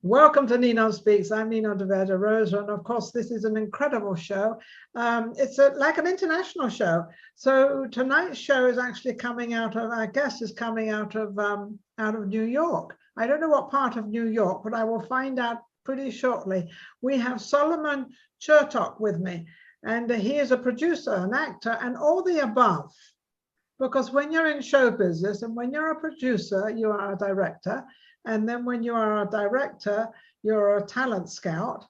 Welcome to NinonSpeaks. I'm Ninon Rosa, and of course, this is an incredible show. It's like an international show. So tonight's show is actually coming out of, our guest is coming out of New York. I don't know what part of New York, but I will find out pretty shortly. We have Solomon Chertok with me, and he is a producer, an actor, and all the above. Because when you're in show business and when you're a producer, you are a director. And then when you are a director, you're a talent scout.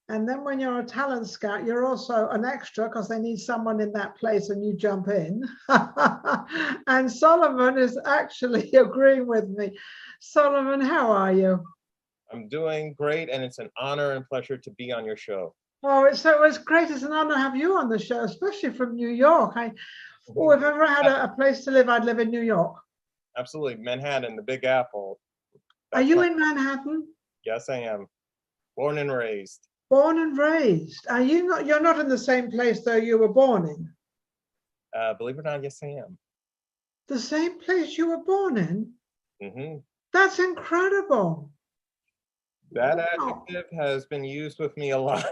And then when you're a talent scout, you're also an extra because they need someone in that place and you jump in. And Solomon is actually agreeing with me. Solomon, how are you? I'm doing great, and it's an honor and pleasure to be on your show. Oh, it's great. It's an honor to have you on the show, especially from New York. If I've ever had a place to live, I'd live in New York. Absolutely. Manhattan, the Big Apple. Are you in Manhattan? Yes, I am. Born and raised. Born and raised. Are you not? You're not in the same place though you were born in. Believe it or not, yes, I am. The same place you were born in? Mm-hmm. That's incredible. That adjective has been used with me a lot.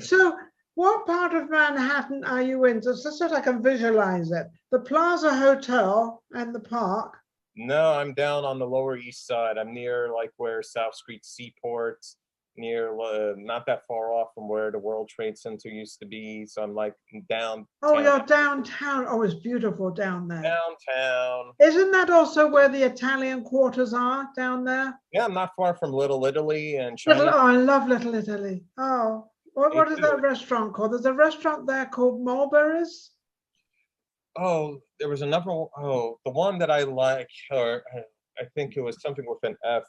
So what part of Manhattan are you in? Just so I can visualize it. The Plaza Hotel and the park. No, I'm down on the Lower East Side. I'm near like where South Street Seaport's, near not that far off from where the World Trade Center used to be. So I'm like down. Oh, you're downtown. Oh, it's beautiful down there. Downtown. Isn't that also where the Italian quarters are down there? Yeah, I'm not far from Little Italy and Oh, I love Little Italy. Oh, what is that restaurant called? There's a restaurant there called Mulberry's. Oh, there was another. Oh, the one that I like, or I think it was something with an F.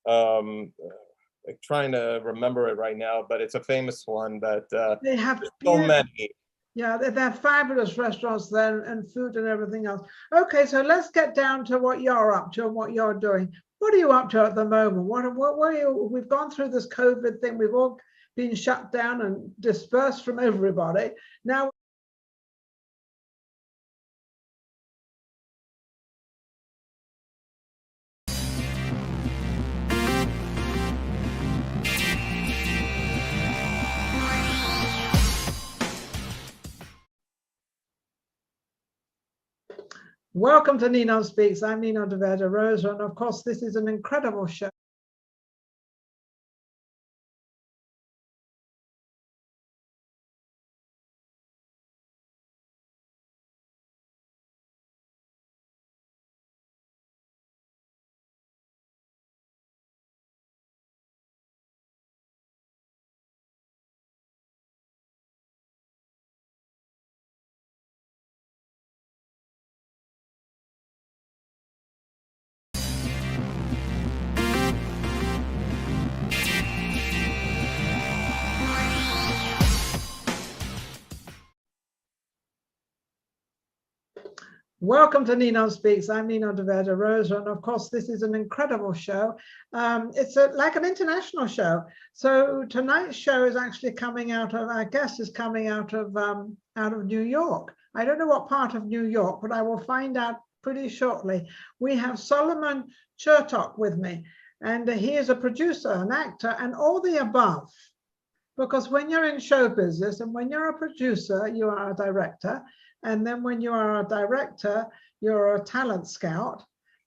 Like trying to remember it right now, but it's a famous one that they have so many. Yeah, they're fabulous restaurants there and food and everything else. Okay, so let's get down to what you're up to and what you're doing. What are you up to at the moment? What are you? We've gone through this COVID thing. We've all been shut down and dispersed from everybody. Now. Welcome to NinonSpeaks. I'm Ninon Rosa, and of course, this is an incredible show. Welcome to NinonSpeaks. I'm Ninon Rosa, and of course, this is an incredible show. It's like an international show. So tonight's show is actually coming out of, our guest is coming out of New York. I don't know what part of New York, but I will find out pretty shortly. We have Solomon Chertok with me, and he is a producer, an actor, and all the above. Because when you're in show business and when you're a producer, you are a director. And then when you are a director, you're a talent scout.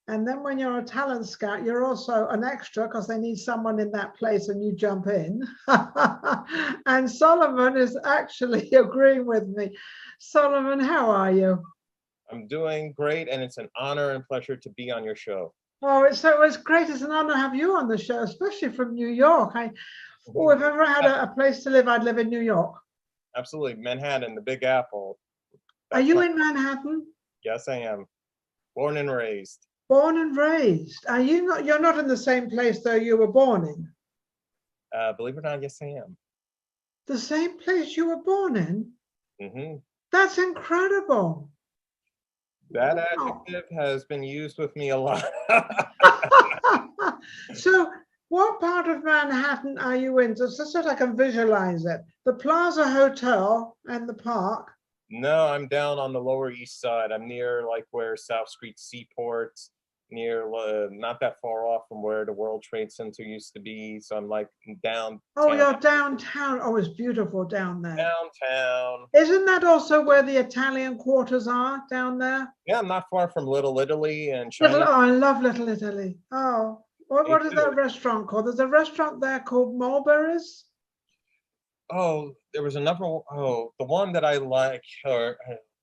And then when you're a talent scout, you're also an extra because they need someone in that place and you jump in. And Solomon is actually agreeing with me. Solomon, how are you? I'm doing great, and it's an honor and pleasure to be on your show. Oh, it's great. It's an honor to have you on the show, especially from New York. If I've ever had a place to live, I'd live in New York. Absolutely. Manhattan, the Big Apple. Are you in Manhattan? Yes, I am. Born and raised. Born and raised. Are you not? You're not in the same place though you were born in. Believe it or not, yes, I am. The same place you were born in? Mm-hmm. That's incredible. That adjective has been used with me a lot. So what part of Manhattan are you in? Just so I can visualize it. The Plaza Hotel and the park. No, I'm down on the Lower East Side. I'm near like where South Street Seaport's, not that far off from where the World Trade Center used to be. So I'm like downtown. Oh, you're downtown. Oh, it's beautiful down there. Downtown. Isn't that also where the Italian quarters are down there? Yeah, I'm not far from Little Italy and Little, China. oh, I love Little Italy. Oh, what is that restaurant called? There's a restaurant there called Mulberry's. Oh, there was another. Oh, the one that I like, or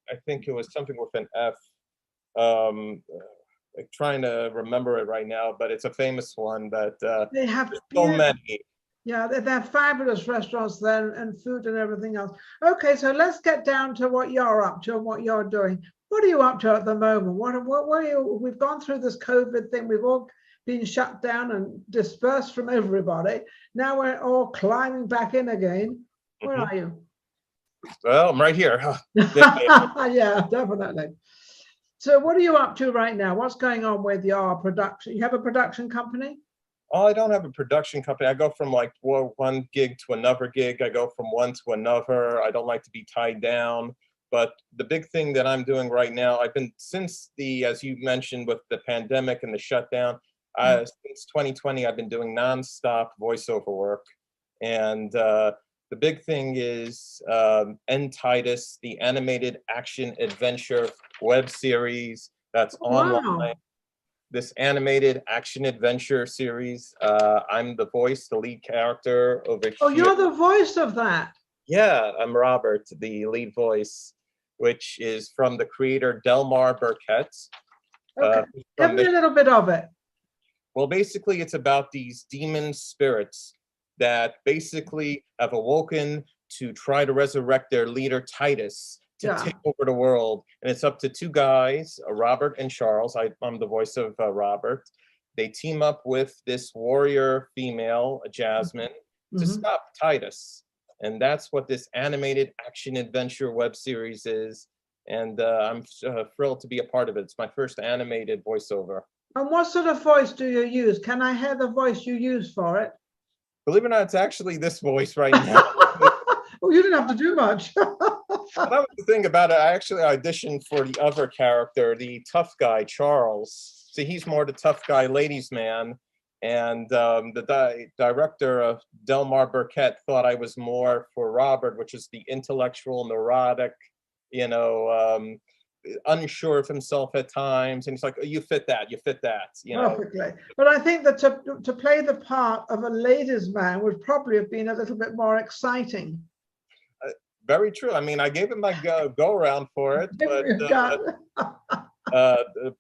I think it was something with an F. Like trying to remember it right now, but it's a famous one that They have so many. Yeah, they're fabulous restaurants there and food and everything else. Okay, so let's get down to what you're up to and what you're doing. What are you up to at the moment? What are you? We've gone through this COVID thing. We've all been shut down and dispersed from everybody. Now we're all climbing back in again. Where are you? Well, I'm right here. Yeah, definitely. So what are you up to right now? What's going on with your production? You have a production company? Oh, I don't have a production company. I go from like one gig to another gig. I go from one to another. I don't like to be tied down. But the big thing that I'm doing right now, I've been since as you mentioned, with the pandemic and the shutdown, since 2020, I've been doing nonstop voiceover work. And the big thing is Titus, the animated action adventure web series that's online. Wow. This animated action adventure series. I'm the lead character over here. Oh, you're the voice of that? Yeah, I'm Robert, the lead voice, which is from the creator Delmar Burkett. Okay, give me a little bit of it. Well, basically, it's about these demon spirits that basically have awoken to try to resurrect their leader, Titus, to take over the world. And it's up to two guys, Robert and Charles. I'm the voice of Robert. They team up with this warrior female, Jasmine, to stop Titus. And that's what this animated action adventure web series is. And I'm thrilled to be a part of it. It's my first animated voiceover. And what sort of voice do you use? Can I hear the voice you use for it? Believe it or not, it's actually this voice right now. Oh, you didn't have to do much. That was the thing about it. I actually auditioned for the other character, the tough guy, Charles. See, he's more the tough guy, ladies' man. And the director of Delmar Burkett thought I was more for Robert, which is the intellectual, neurotic, unsure of himself at times. And he's like, oh, you fit that, Perfectly. But I think that to play the part of a ladies' man would probably have been a little bit more exciting. Very true. I mean, I gave him my go around for it, but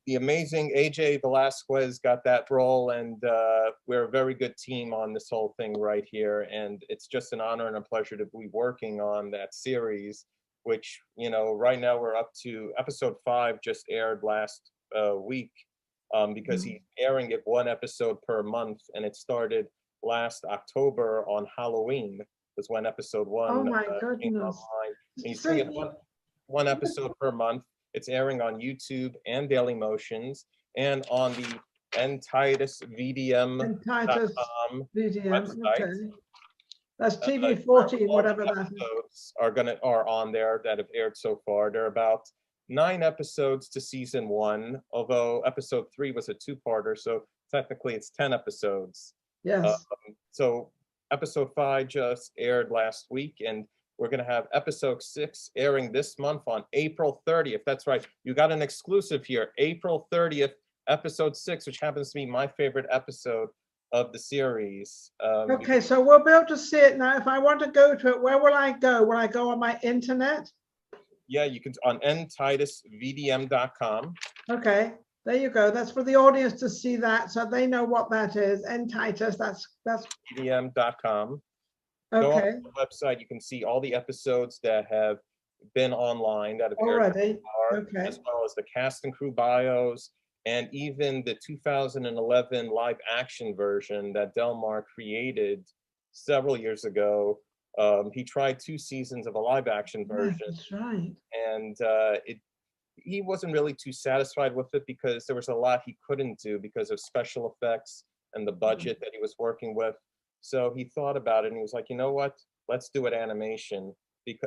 the amazing AJ Velasquez got that role, and we're a very good team on this whole thing right here. And it's just an honor and a pleasure to be working on that series, which, right now we're up to episode 5, just aired last week, because he's airing it 1 episode per month, and it started last October on Halloween. Was when episode 1 oh my came goodness. online. And he's doing it one episode per month. It's airing on YouTube and Daily Motions and on the NTitusVDM.com website. Okay. That's TV14, whatever that is. Are on there that have aired so far. There are about 9 episodes to season 1, although episode 3 was a 2-parter, so technically it's 10 episodes. Yes. So episode 5 just aired last week, and we're going to have episode 6 airing this month on April 30th. That's right. You got an exclusive here. April 30th, episode 6, which happens to be my favorite episode of the series. Okay, so we'll be able to see it now. If I want to go to it, where will I go? Will I go on my internet? Yeah, you can on NTitusVDM.com. Okay. There you go. That's for the audience to see that, so they know what that is. Titus, that's VDM.com. okay. Go on the website. You can see all the episodes that have been online that have already. Aired, okay. As well as the cast and crew bios, and even the 2011 live action version that Delmar created several years ago. He tried 2 seasons of a live action version. That's right. And he wasn't really too satisfied with it because there was a lot he couldn't do because of special effects and the budget that he was working with. So he thought about it and he was like, you know what, let's do it animation.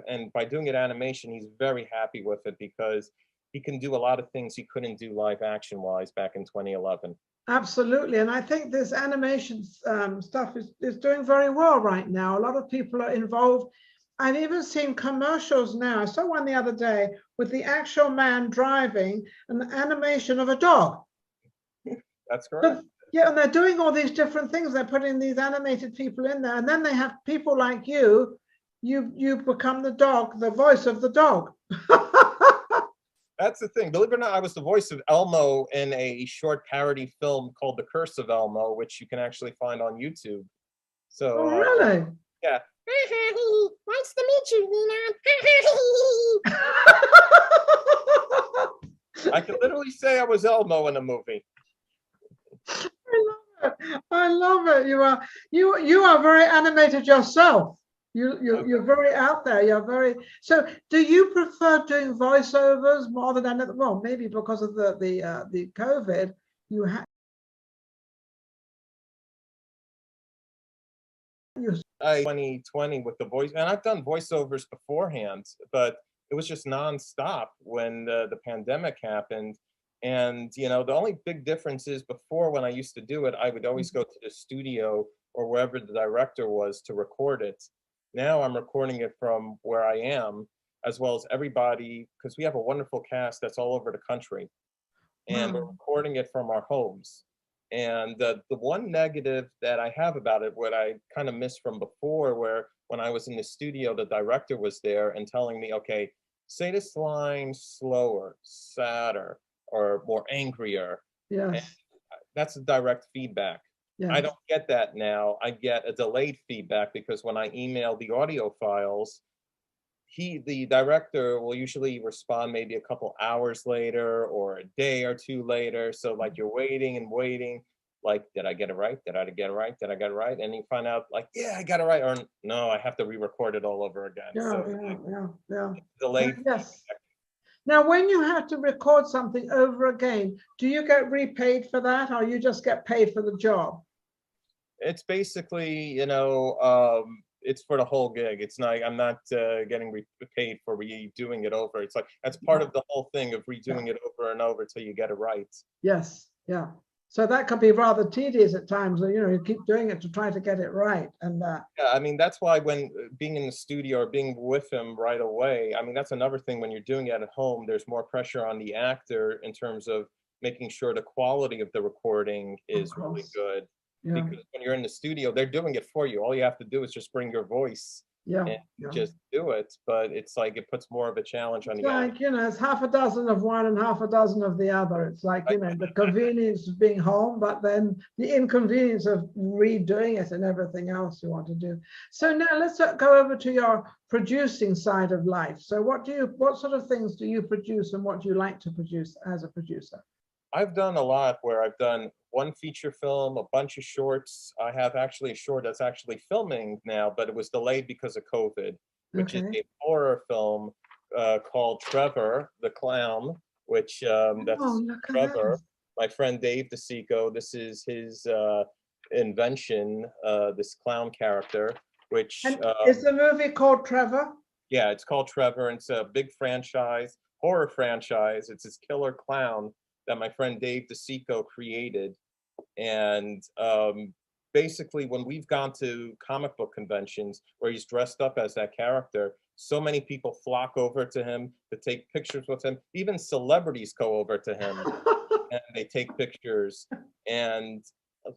And by doing it animation, he's very happy with it because he can do a lot of things he couldn't do live action wise back in 2011. Absolutely. And I think this animation stuff is doing very well right now. A lot of people are involved. I've even seen commercials now. I saw one the other day with the actual man driving an animation of a dog. That's correct. So, yeah, and they're doing all these different things. They're putting these animated people in there. And then they have people like you. You become the dog, the voice of the dog. That's the thing. Believe it or not, I was the voice of Elmo in a short parody film called The Curse of Elmo, which you can actually find on YouTube. So, Oh, really? Yeah. Nice to meet you, Ninon. I can literally say I was Elmo in a movie. I love it. You are very animated yourself. You're very out there. You're very. So, do you prefer doing voiceovers more than well? Maybe because of the COVID, you had. 2020 with the voice, and I've done voiceovers beforehand, but it was just nonstop when the pandemic happened. And the only big difference is before, when I used to do it, I would always go to the studio or wherever the director was to record it. Now I'm recording it from where I am, as well as everybody, because we have a wonderful cast that's all over the country, and we're recording it from our homes. And the one negative that I have about it, what I kind of missed from before, where when I was in the studio, the director was there and telling me, okay, say this line slower, sadder, or more angrier. Yes. And that's a direct feedback. Yes. I don't get that now. I get a delayed feedback, because when I email the audio files, the director will usually respond maybe a couple hours later or a day or two later. So like you're waiting and waiting, like, did I get it right? Did I get it right? Did I get it right? And you find out like, yeah, I got it right. Or no, I have to re-record it all over again. Yeah, So yeah. delayed. Yes. Now, when you have to record something over again, do you get repaid for that, or you just get paid for the job? It's basically, it's for the whole gig. It's not, I'm not getting paid for redoing it over. It's like, that's part of the whole thing of redoing it over and over till you get it right. Yes, yeah. So that could be rather tedious at times. You keep doing it to try to get it right. And yeah, I mean, that's why when being in the studio or being with him right away, I mean, that's another thing. When you're doing it at home, there's more pressure on the actor in terms of making sure the quality of the recording is really good. Yeah. Because when you're in the studio, they're doing it for you. All you have to do is just bring your voice and just do it. But it's like, it puts more of a challenge on the actor. Like, it's half a dozen of one and half a dozen of the other. It's like, the convenience of being home, but then the inconvenience of redoing it and everything else you want to do. So now let's go over to your producing side of life. So what sort of things do you produce, and what do you like to produce as a producer? I've done a lot, where I've done one feature film, a bunch of shorts. I have actually a short that's actually filming now, but it was delayed because of COVID, which is a horror film called Trevor the Clown, which that's Trevor, my friend Dave DeSico. This is his invention, this clown character, which is the movie called Trevor? Yeah, it's called Trevor, and it's a big franchise, horror franchise. It's this killer clown that my friend Dave DeSico created. And basically, when we've gone to comic book conventions where he's dressed up as that character, so many people flock over to him to take pictures with him. Even celebrities go over to him and they take pictures. And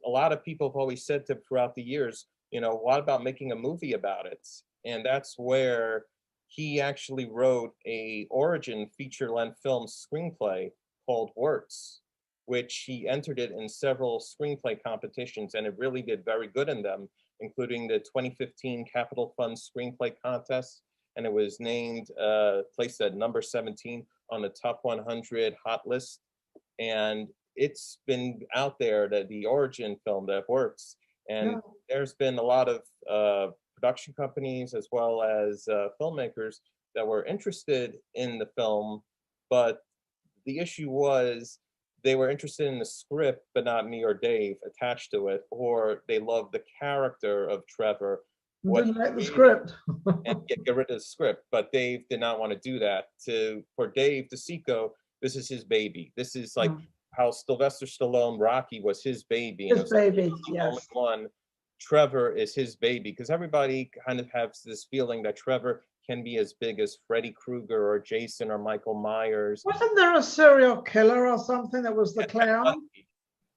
a lot of people have always said to him throughout the years, what about making a movie about it? And that's where he actually wrote a origin feature-length film screenplay called Works, which he entered it in several screenplay competitions, and it really did very good in them, including the 2015 Capital Fund Screenplay Contest, and it was named, placed at number 17 on the top 100 hot list. And it's been out there, the origin film that Works, and there's been a lot of production companies as well as filmmakers that were interested in the film, but the issue was they were interested in the script, but not me or Dave attached to it, or they loved the character of Trevor. Didn't like the script. And get rid of the script, but Dave did not want to do that. For Dave DeSico, this is his baby. This is like Mm. how Sylvester Stallone, Rocky was his baby. And His it was like, baby, he was the only yes. one. Trevor is his baby, because everybody kind of has this feeling that Trevor can be as big as Freddy Krueger or Jason or Michael Myers. Wasn't there a serial killer or something that was the clown?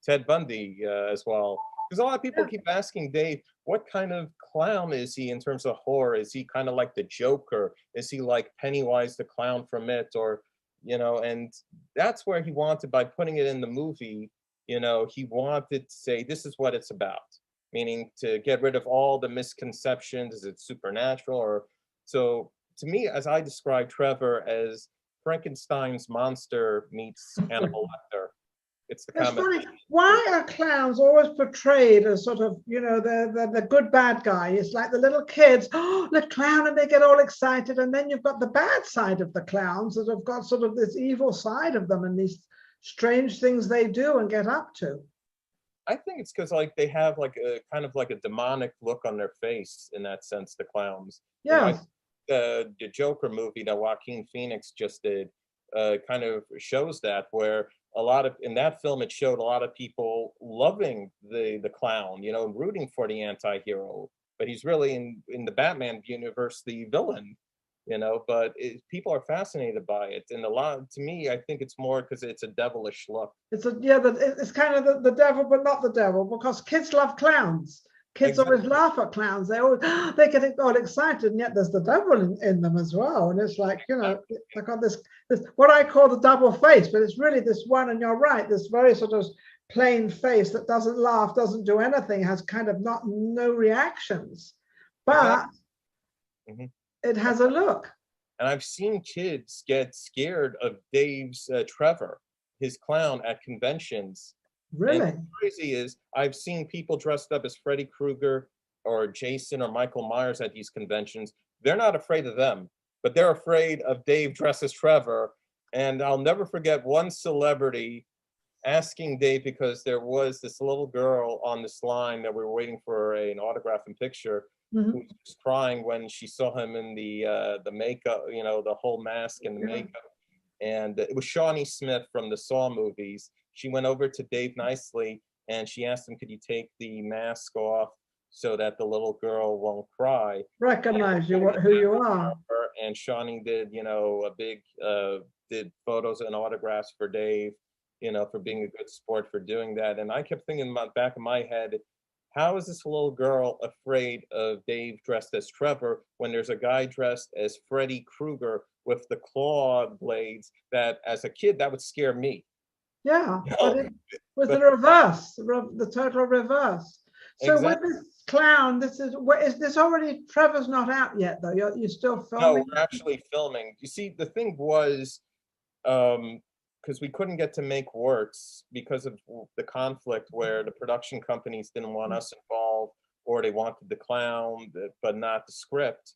Ted Bundy as well. Because a lot of people Yeah. keep asking Dave, what kind of clown is he in terms of horror? Is he kind of like the Joker? Is he like Pennywise the clown from It? Or, you know, and that's where he wanted, by putting it in the movie, you know, he wanted to say, this is what it's about. Meaning to get rid of all the misconceptions. Is it supernatural? Or so to me, as I describe Trevor as Frankenstein's monster meets Hannibal Lecter. It's the It's combination. funny. Why are clowns always portrayed as sort of, you know, the good bad guy? It's like the little kids, oh, the clown, and they get all excited. And then you've got the bad side of the clowns that have got sort of this evil side of them and these strange things they do and get up to. I think it's because like they have like a kind of like a demonic look on their face in that sense, the clowns. You know, Yes. the Joker movie that Joaquin Phoenix just did kind of shows that, where a lot of, in that film, it showed a lot of people loving the clown, you know, rooting for the anti-hero, but he's really in the Batman universe the villain, you know, but people are fascinated by it. And a lot, to me, I think it's more because it's a devilish look. It's it's kind of the devil, but not the devil, because kids love clowns. Kids Exactly. always laugh at clowns. They always they get all excited, and yet there's the devil in them as well. And it's like, you know, they've got this what I call the double face, but it's really this one, and you're right, this very sort of plain face that doesn't laugh, doesn't do anything, has kind of no reactions, but Exactly. it has a look. And I've seen kids get scared of Dave's Trevor, his clown, at conventions. Really? And what's crazy is I've seen people dressed up as Freddy Krueger or Jason or Michael Myers at these conventions. They're not afraid of them, but they're afraid of Dave dressed as Trevor. And I'll never forget one celebrity asking Dave, because there was this little girl on this line that we were waiting for an autograph and picture, who was crying when she saw him in the makeup, you know, the whole mask and the makeup. And it was Shawnee Smith from the Saw movies. She went over to Dave nicely and she asked him, could you take the mask off so that the little girl won't cry? Recognize who you are. And Shawnee did, you know, a big, did photos and autographs for Dave, you know, for being a good sport for doing that. And I kept thinking in the back of my head, how is this little girl afraid of Dave dressed as Trevor when there's a guy dressed as Freddy Krueger with the claw blades that, as a kid, that would scare me? Yeah, but it was the reverse, the total reverse. So Exactly. with this clown, is this already, Trevor's not out yet though? You're still filming? No, we're actually filming. You see, the thing was, because we couldn't get to make works because of the conflict where the production companies didn't want us involved, or they wanted the clown, but not the script.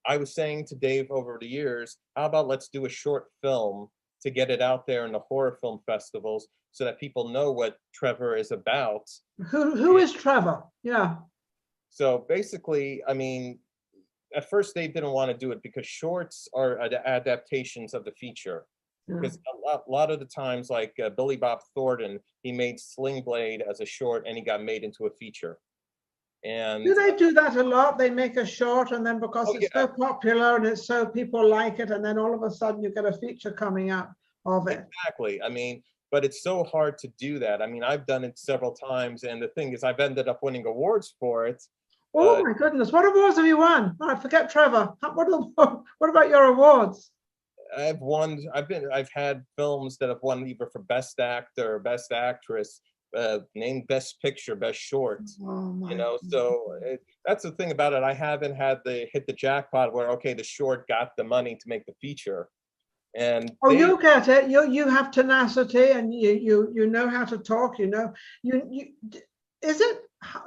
I was saying to Dave over the years, how about let's do a short film to get it out there in the horror film festivals so that people know what Trevor is about. Who is Trevor? Yeah. So basically, I mean, at first they didn't want to do it because shorts are adaptations of the feature. Because a lot of the times, like Billy Bob Thornton, he made Sling Blade as a short and he got made into a feature. And do they do that a lot? They make a short, and then because it's so popular and it's so people like it, and then all of a sudden you get a feature coming up of it. Exactly. I mean, but it's so hard to do that. I mean, I've done it several times, and the thing is, I've ended up winning awards for it. Oh my goodness! What awards have you won? Oh, I forget, Trevor. What about your awards? I've won. I've had films that have won either for Best Actor or Best Actress, named Best Picture, Best Short. You know, so that's the thing about it. I haven't had hit the jackpot where, okay, the short got the money to make the feature. And you'll get it. You have tenacity, and you know how to talk. You know, is it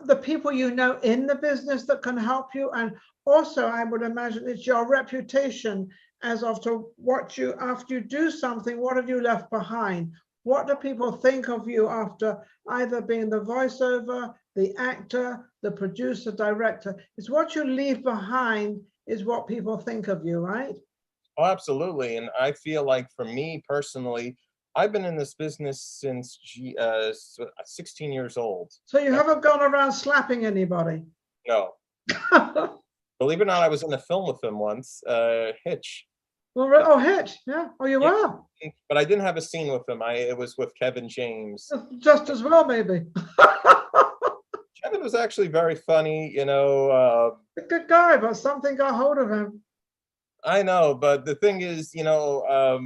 the people you know in the business that can help you? And also, I would imagine it's your reputation as of to what you, after you do something, what have you left behind? What do people think of you after either being the voiceover, the actor, the producer, director? It's what you leave behind is what people think of you, right? Oh, absolutely. And I feel like for me personally, I've been in this business since 16 years old. So you haven't gone around slapping anybody? No. Believe it or not, I was in a film with him once, Hitch. Well, oh, Hitch, yeah. Oh, you were? But I didn't have a scene with him. It was with Kevin James. Just as well, maybe. Kevin was actually very funny, you know. A good guy, but something got hold of him. I know, but the thing is, you know,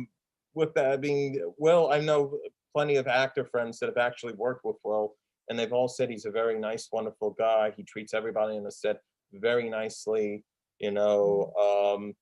with that being Will, I know plenty of actor friends that have actually worked with Will, and they've all said he's a very nice, wonderful guy. He treats everybody in the set very nicely, you know.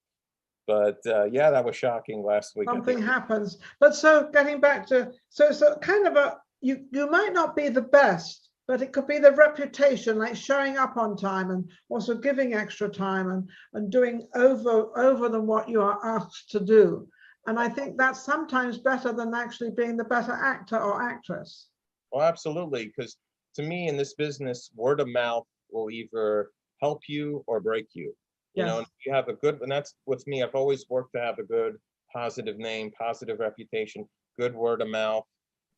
But yeah, that was shocking last week. Something happens. But so getting back to, so kind of a, you might not be the best, but it could be the reputation, like showing up on time and also giving extra time and doing over than what you are asked to do. And I think that's sometimes better than actually being the better actor or actress. Well, absolutely, because to me in this business, word of mouth will either help you or break you. You know, and if you have a good, and that's with me, I've always worked to have a good, positive name, positive reputation, good word of mouth.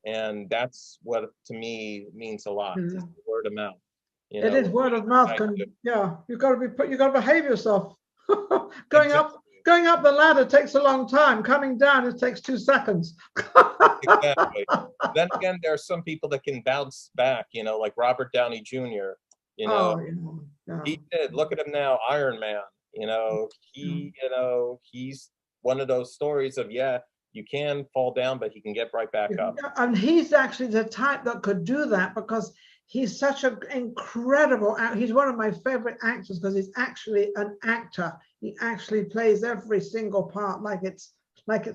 And that's what to me means a lot, is word of mouth. You It know, is word of mouth. Yeah, you've got to behave yourself. Going up the ladder takes a long time. Coming down, it takes 2 seconds. Exactly. Then again, there are some people that can bounce back, you know, like Robert Downey Jr., you know, he did. Look at him now, Iron Man. You know, you know, he's one of those stories of, yeah, you can fall down, but he can get right back up. And he's actually the type that could do that because he's such an incredible, he's one of my favorite actors because he's actually an actor. He actually plays every single part like it's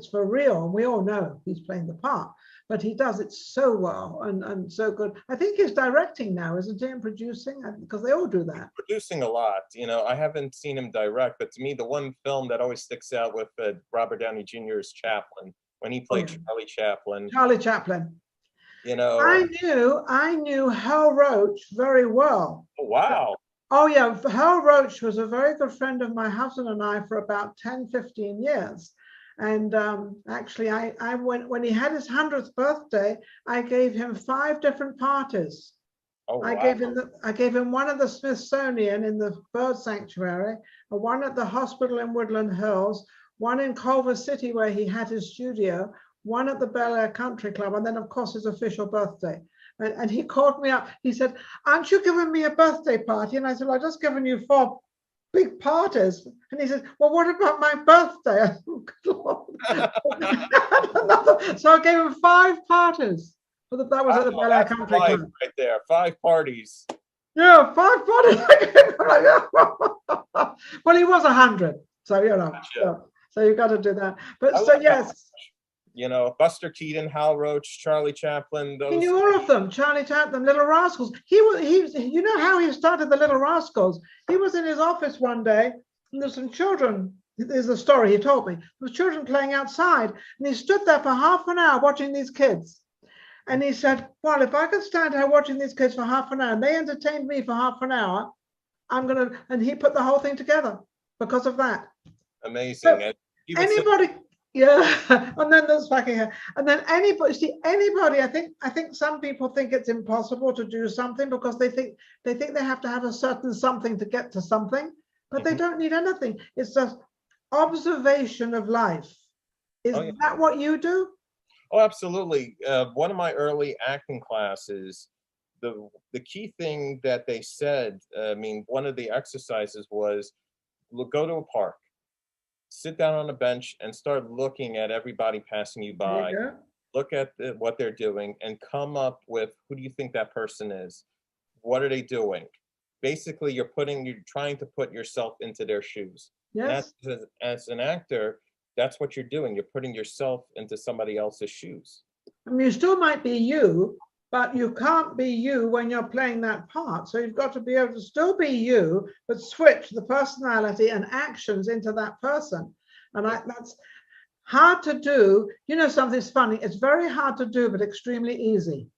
for real. And we all know he's playing the part, but he does it so well and so good. I think he's directing now, isn't he, and producing? Because they all do that. He's producing a lot. You know, I haven't seen him direct, but to me, the one film that always sticks out with Robert Downey Jr. is Chaplin, when he played Charlie Chaplin. Charlie Chaplin. You know, I knew Hal Roach very well. Oh, wow. Oh yeah, Hal Roach was a very good friend of my husband and I for about 10, 15 years. And actually, I went when he had his 100th birthday. I gave him 5 different parties. Oh, wow. I gave him one at the Smithsonian in the bird sanctuary, one at the hospital in Woodland Hills, one in Culver City where he had his studio, one at the Bel Air Country Club, and then of course his official birthday. And he called me up. He said, "Aren't you giving me a birthday party?" And I said, "Well, I've just given you 4 big parties." And he said, "Well, what about my birthday?" I said, "Oh, good Lord." So I gave him 5 parties. That was at the Bel Air Country Club. Right there, 5 parties. Yeah, 5 parties. Well, he was 100, so you know. Gotcha. So you got to do that. But so yes. You know, Buster Keaton, Hal Roach, Charlie Chaplin. He knew all of them. Charlie Chaplin, Little Rascals. You know how he started the Little Rascals? He was in his office one day, and there's some children. There's the story he told me. There was children playing outside, and he stood there for half an hour watching these kids. And he said, "Well, if I could stand here watching these kids for half an hour, and they entertained me for half an hour, I'm gonna." And he put the whole thing together because of that. Amazing. So anybody. Yeah, and then there's fucking hair. And then anybody, I think some people think it's impossible to do something because they think they have to have a certain something to get to something, but they don't need anything. It's just observation of life. Is that what you do? Oh, absolutely. One of my early acting classes, the key thing that they said, I mean, one of the exercises was, go to a park, sit down on a bench and start looking at everybody passing you by. Look at what they're doing and come up with, who do you think that person is? What are they doing? Basically, you're trying to put yourself into their shoes. Yes. As an actor, that's what you're doing. You're putting yourself into somebody else's shoes. I mean, you still might be you, but you can't be you when you're playing that part. So you've got to be able to still be you, but switch the personality and actions into that person. And that's hard to do. You know, something's funny. It's very hard to do, but extremely easy.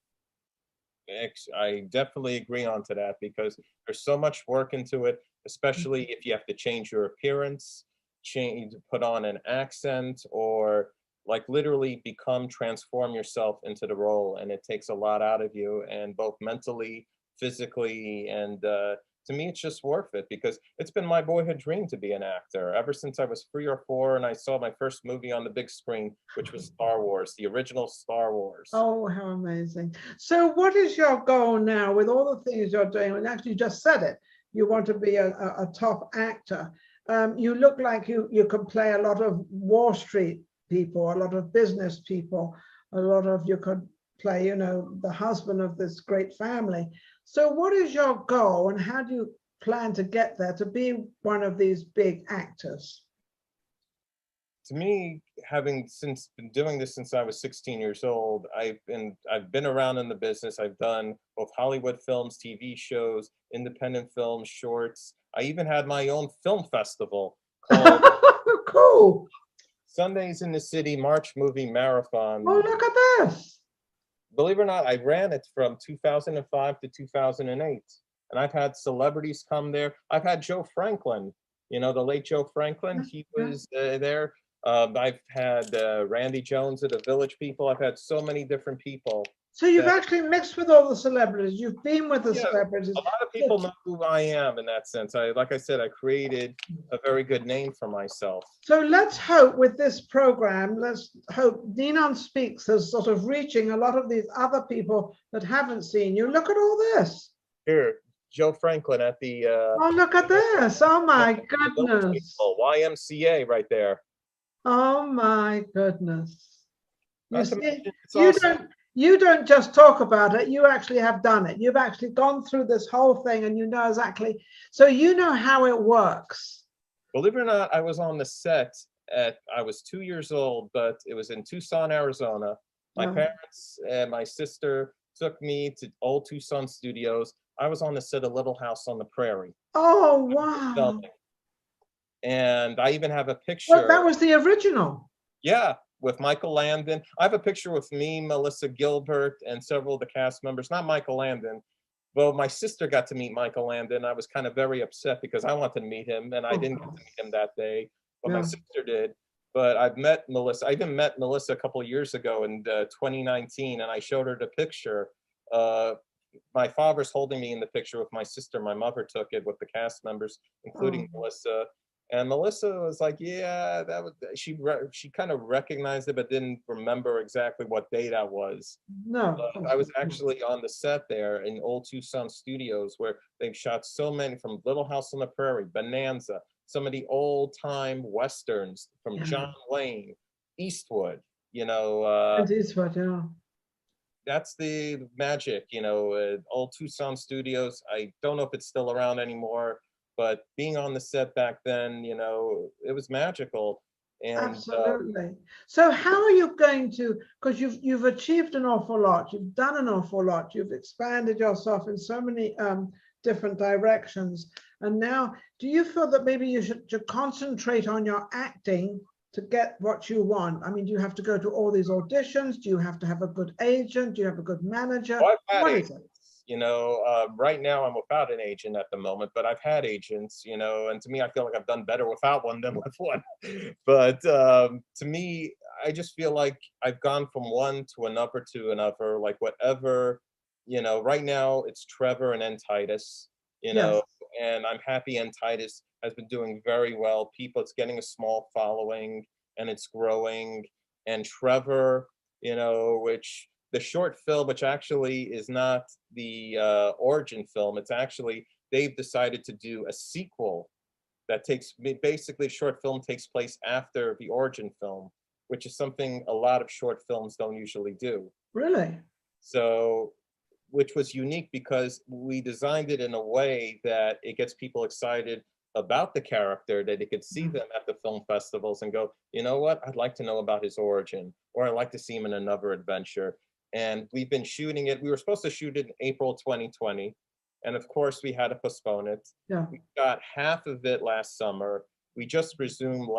I definitely agree on to that because there's so much work into it, especially if you have to change your appearance, change, put on an accent, or like literally transform yourself into the role. And it takes a lot out of you, and both mentally, physically, and to me, it's just worth it, because it's been my boyhood dream to be an actor ever since I was 3 or 4, and I saw my first movie on the big screen, which was Star Wars, the original Star Wars. Oh, how amazing. So what is your goal now with all the things you're doing? And actually, you just said it, you want to be a top actor. You look like you could play a lot of Wall Street people, a lot of business people, you could play, you know, the husband of this great family. So what is your goal, and how do you plan to get there to be one of these big actors? To me, having been doing this since I was 16 years old, I've been around in the business. I've done both Hollywood films, TV shows, independent films, shorts. I even had my own film festival called Cool. Sundays in the City March Movie Marathon. Oh, look at this. Believe it or not, I ran it from 2005 to 2008. And I've had celebrities come there. I've had Joe Franklin, you know, the late Joe Franklin. He was there. I've had Randy Jones of the Village People. I've had so many different people. So you've actually mixed with all the celebrities. You've been with the celebrities. A lot of people know who I am in that sense. Like I said, I created a very good name for myself. So let's hope with this program, let's hope NinonSpeaks is sort of reaching a lot of these other people that haven't seen you. Look at all this. Here, Joe Franklin at the... oh, look at this. Oh, my goodness. YMCA right there. Oh, my goodness. You see, you don't just talk about it, you actually have done it. You've actually gone through this whole thing, and you know exactly, so you know how it works. Believe it or not, I was on the set I was 2 years old, but it was in Tucson, Arizona. My parents and my sister took me to old Tucson studios. I was on the set of Little House on the Prairie. Oh, wow. And I even have a picture. Well, that was the original. Yeah, with Michael Landon. I have a picture with me, Melissa Gilbert, and several of the cast members. Not Michael Landon. Well, my sister got to meet Michael Landon. I was kind of very upset because I wanted to meet him, and I didn't get to meet him that day, but my sister did. But I've met Melissa. I even met Melissa a couple of years ago in 2019, and I showed her the picture. My father's holding me in the picture with my sister. My mother took it with the cast members, including Melissa. And Melissa was like, yeah, that was, she kind of recognized it, but didn't remember exactly what day that was. No. I was actually on the set there in old Tucson studios, where they've shot so many, from Little House on the Prairie, Bonanza, some of the old time Westerns from John Wayne, Eastwood, you know. Eastwood, yeah. That's the magic, you know, old Tucson studios. I don't know if it's still around anymore, but being on the set back then, you know, it was magical. And absolutely. So how are you going to, because you've achieved an awful lot, you've done an awful lot, you've expanded yourself in so many different directions, and now do you feel that maybe you should concentrate on your acting to get what you want? I mean, do you have to go to all these auditions? Do you have to have a good agent? Do you have a good manager? What is it? You know, right now I'm without an agent at the moment, but I've had agents, you know, and to me, I feel like I've done better without one than with one. But to me, I just feel like I've gone from one to another, like whatever, you know, right now it's Trevor and then Titus, you know, and I'm happy and Titus has been doing very well. It's getting a small following and it's growing. And Trevor, you know, which the short film, which actually is not the origin film, it's actually, they've decided to do a sequel that takes, basically short film takes place after the origin film, which is something a lot of short films don't usually do. Really? So, which was unique because we designed it in a way that it gets people excited about the character, that they could see them at the film festivals and go, you know what, I'd like to know about his origin, or I'd like to see him in another adventure. And we've been shooting it. We were supposed to shoot it in April 2020. And of course, we had to postpone it. We got half of it last summer. We just resumed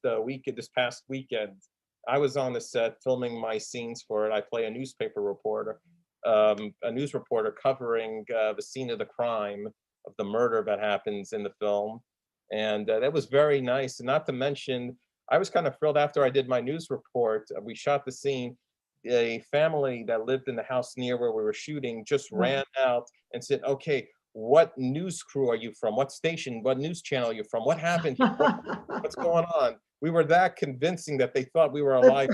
this past weekend. I was on the set filming my scenes for it. I play a news reporter covering the scene of the crime, of the murder that happens in the film. And that was very nice. And not to mention, I was kind of thrilled after I did my news report. We shot the scene. A family that lived in the house near where we were shooting just ran out and said, okay, what news crew are you from? What station? What news channel are you from? What happened here? What's going on? We were that convincing that they thought we were alive.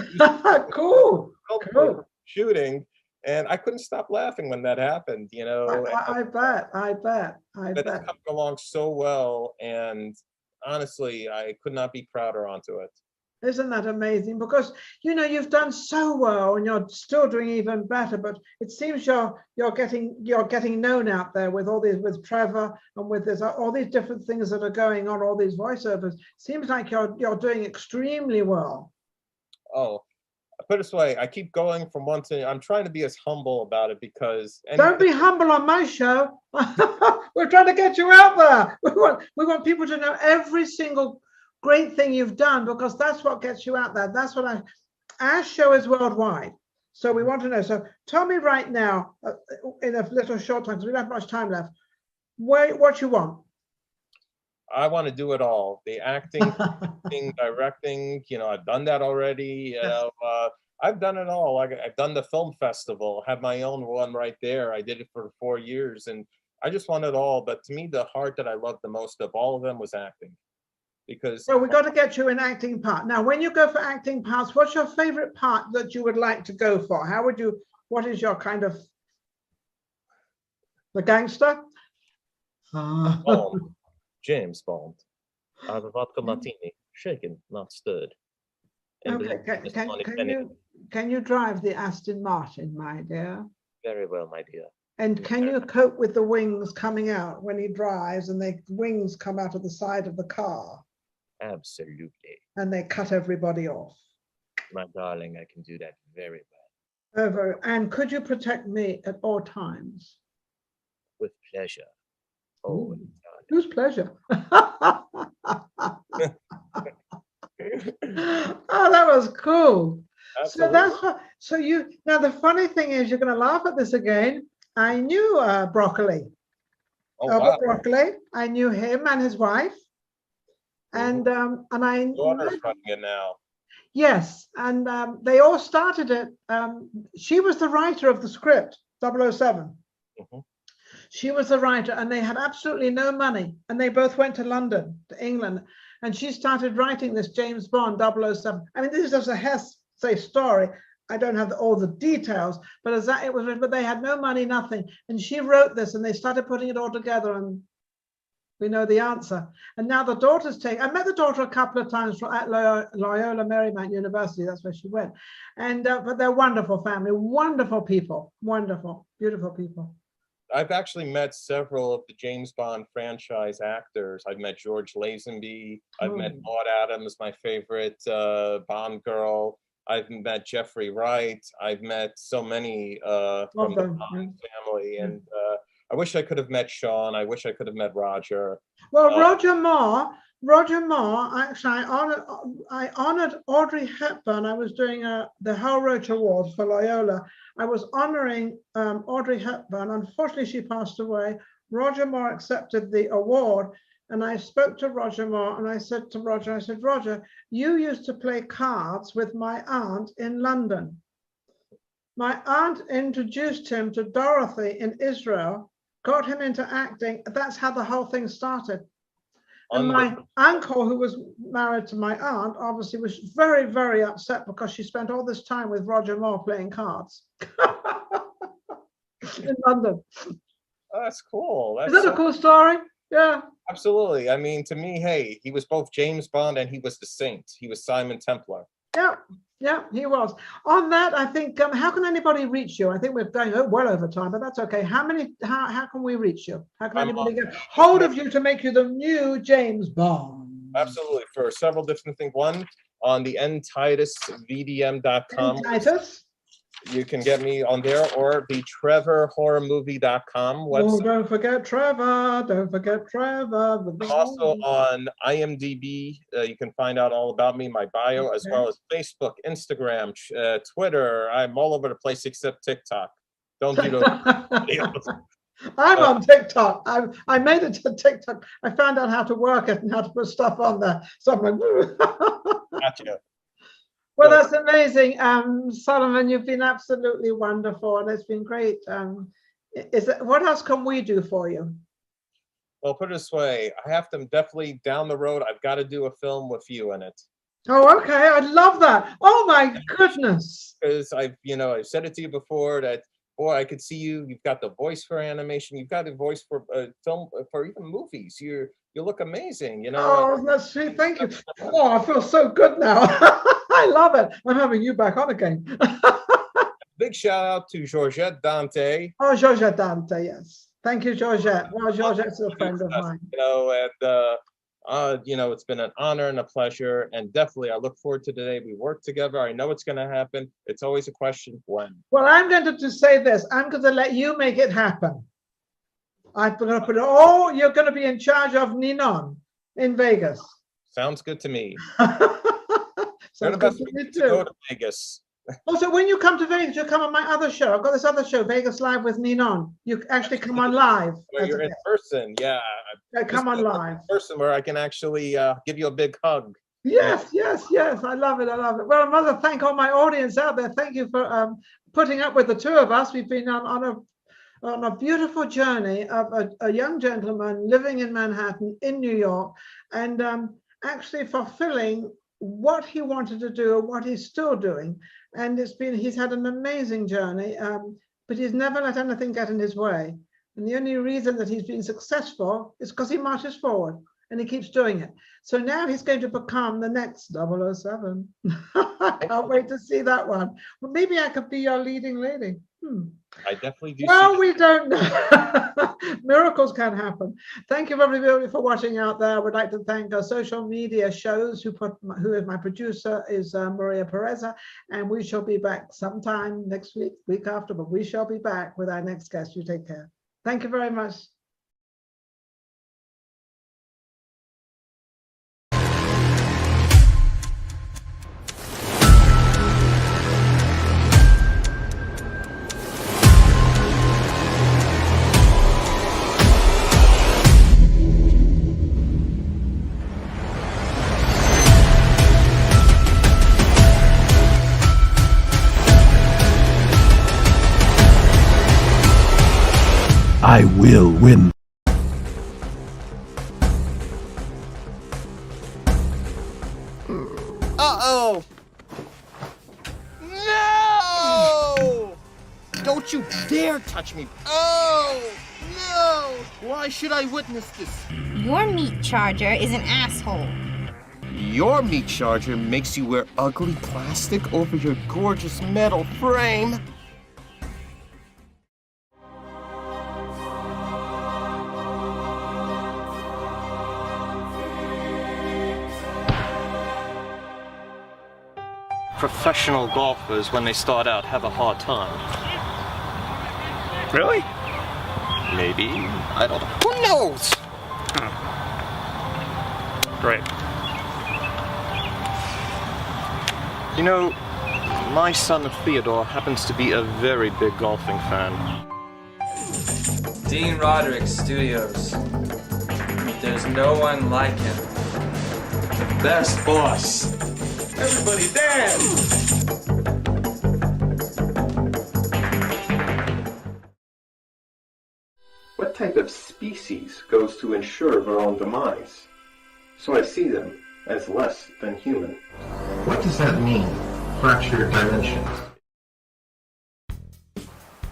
Cool. Cool. Shooting. And I couldn't stop laughing when that happened, you know. I bet. But it's coming along so well. And honestly, I could not be prouder onto it. Isn't that amazing? Because you know you've done so well, and you're still doing even better. But it seems you're getting known out there with all these, with Trevor and with this, all these different things that are going on, all these voiceovers. Seems like you're doing extremely well. Oh, put it this way, I keep going from one to. I'm trying to be as humble about it because. Don't be humble on my show. We're trying to get you out there. We want people to know every single great thing you've done, because that's what gets you out there. That's what our show is worldwide, so we want to know. So tell me right now, in a little short time, because we don't have much time left, what you want. I want to do it all. The acting, directing, you know, I've done that already. You know, I've done it all. I've done the film festival, have my own one right there. I did it for 4 years, and I just want it all. But to me, the part that I loved the most of all of them was acting. Because so we got to get you an acting part. Now, when you go for acting parts, what's your favorite part that you would like to go for? How would you, what is your kind of, the gangster? Bond. James Bond. I have a vodka martini, shaken, not stirred. Okay, can you drive the Aston Martin, my dear? Very well, my dear. And can you cope with the wings coming out when he drives, and the wings come out of the side of the car? Absolutely. And they cut everybody off. My darling, I can do that very well. And could you protect me at all times? With pleasure. Oh, whose pleasure? Oh, that was cool. Absolutely. So that's what, so you, now the funny thing is, you're going to laugh at this again. I knew Broccoli. Albert Broccoli. I knew him and his wife. And I daughter's running it now. Yes, and they all started it. She was the writer of the script, 007. She was the writer, and they had absolutely no money, and they both went to London, to England, and she started writing this James Bond 007. I mean, this is just a hearsay story. I don't have all the details, but as that it was written, but they had no money, nothing, and she wrote this, and they started putting it all together, and we know the answer. And now the daughter's I met the daughter a couple of times at Loyola Marymount University. That's where she went. And but they're wonderful family, wonderful people, wonderful, beautiful people. I've actually met several of the James Bond franchise actors. I've met George Lazenby. I've met Maud Adams, my favorite Bond girl. I've met Jeffrey Wright. I've met so many from the Bond family. And I wish I could have met Sean. I wish I could have met Roger. Well, Roger Moore, actually, I honored Audrey Hepburn. I was doing the Hal Roach Awards for Loyola. I was honoring Audrey Hepburn. Unfortunately, she passed away. Roger Moore accepted the award, and I spoke to Roger Moore, and I said to Roger, Roger, you used to play cards with my aunt in London. My aunt introduced him to Dorothy in Israel, got him into acting. That's how the whole thing started. And my uncle, who was married to my aunt, obviously was very, very upset because she spent all this time with Roger Moore playing cards in London. Oh, that's cool. Is that a cool story? Yeah. Absolutely. I mean, to me, hey, he was both James Bond and he was the Saint. He was Simon Templar. Yeah. Yeah, he was. On that, I think, how can anybody reach you? I think we're going well over time, but that's okay. How can we reach you? How can anybody get hold of you to make you the new James Bond? Absolutely, for several different things. One, on the ntitusvdm.com. Titus. You can get me on there, or the trevorhorrormovie.com website. Oh, don't forget Trevor. Don't forget Trevor. I'm also on IMDb. You can find out all about me, my bio, as well as Facebook, Instagram, Twitter. I'm all over the place except TikTok. Don't do those. I'm on TikTok. I made it to TikTok. I found out how to work it and how to put stuff on there. So I'm like, Gotcha. well, that's amazing. Solomon, you've been absolutely wonderful and it's been great. What else can we do for you? Well, put it this way, I have to definitely down the road, I've got to do a film with you in it. Oh, okay. I love that. Oh my goodness. Because I've said it to you before that, boy, I could see you. You've got the voice for animation. You've got the voice for film, for even movies. You look amazing, you know. Oh, that's sweet. Thank you. Oh, I feel so good now. I love it. I'm having you back on again. Big shout out to Georgette Dante. Oh, Georgette Dante, yes. Thank you, Georgette. Well, Georgette's a friend of mine. It's been an honor and a pleasure, and definitely I look forward to the day we work together. I know it's going to happen. It's always a question when. Well, I'm going to say this. I'm going to let you make it happen. I'm going to put it. Oh, you're going to be in charge of Ninon in Vegas. Sounds good to me. Sounds good to me too. Go to Vegas. Also, when you come to Vegas, you come on my other show. I've got this other show, Vegas Live with Ninon. You actually come on live. Where you're in person, yeah. Come on live. In person where I can actually give you a big hug. Yes, yes, yes. I love it. I love it. Well, I must thank all my audience out there. Thank you for putting up with the two of us. We've been on a beautiful journey of a young gentleman living in Manhattan, in New York, and actually fulfilling what he wanted to do and what he's still doing. And he's had an amazing journey, but he's never let anything get in his way. And the only reason that he's been successful is because he marches forward and he keeps doing it. So now he's going to become the next 007. I can't wait to see that one. Well, maybe I could be your leading lady. I definitely do. Well, we don't know. Miracles can happen. Thank you everybody for watching out there. I would like to thank our social media shows who is my producer is Maria Pureza, and we shall be back sometime next week after, but we shall be back with our next guest. You take care. Thank you very much. I will win. Uh-oh! No! Don't you dare touch me! Oh! No! Why should I witness this? Your meat charger is an asshole. Your meat charger makes you wear ugly plastic over your gorgeous metal frame. Professional golfers, when they start out, have a hard time. Really? Maybe. I don't know. Who knows? Great. You know, my son Theodore happens to be a very big golfing fan. Dean Roderick Studios. There's no one like him. The best boss. Everybody dance! What type of species goes to ensure their own demise? So I see them as less than human. What does that mean? Fractured dimensions.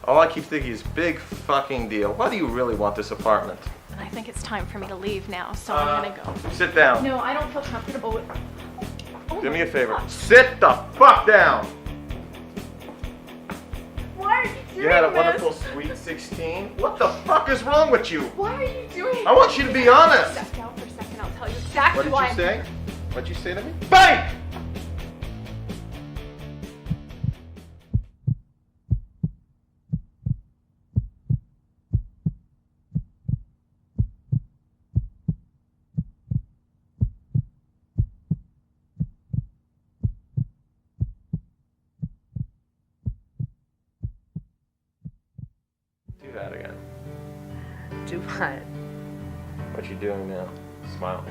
All I keep thinking is big fucking deal. Why do you really want this apartment? I think it's time for me to leave now, so I'm gonna go. Sit down. No, I don't feel comfortable with... Oh Do me my a favor. God. Sit the fuck down! Why are you doing You had a this? wonderful Sweet 16. What the fuck is wrong with you? Why are you doing I want you to be honest. Step down for a second, I'll tell you exactly What did why you I'm say? here. What'd you say to me? Bang! Do that again. Do what? What you doing now? Smile.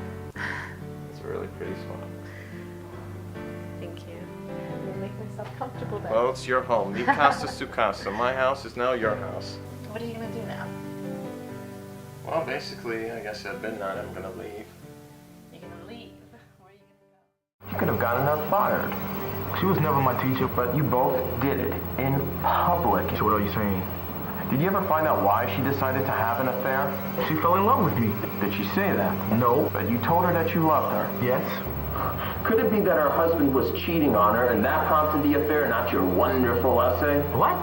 It's a really pretty smile. Thank you. I'm gonna make myself comfortable then. Well, it's your home. Mi casa su casa. My house is now your house. What are you gonna do now? Well, basically, I guess at midnight I'm gonna leave. You're gonna leave. Where are you gonna go? You could have gotten her fired. She was never my teacher, but you both did it in public. So what are you saying? Did you ever find out why she decided to have an affair? She fell in love with me. Did she say that? No. But you told her that you loved her? Yes. Could it be that her husband was cheating on her and that prompted the affair, not your wonderful essay? What?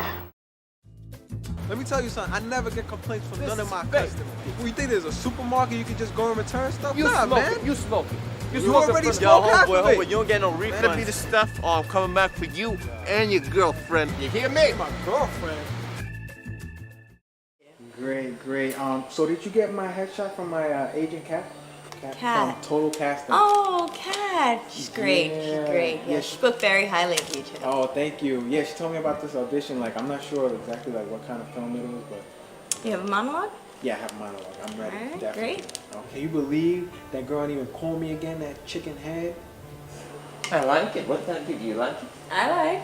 Let me tell you something. I never get complaints from none of my customers. You think there's a supermarket you can just go and return stuff? Nah, man. You smoking. You already smoked half of it. You don't get no refund. Gonna be the stuff, or I'm coming back for you and your girlfriend. You hear me? My girlfriend. Great. So did you get my headshot from my agent Kat? Kat. From Total Casting. Oh, Kat. She's great. Yeah. She's great. Yeah, she spoke very highly of you too. Oh, thank you. Yeah, she told me about this audition. Like, I'm not sure exactly like what kind of film it was, but You have a monologue? yeah, I have a monologue. I'm ready. Alright, Definitely. great. Oh, can you believe that girl didn't even call me again? That chicken head. I like it. What kind of do you like it? I like.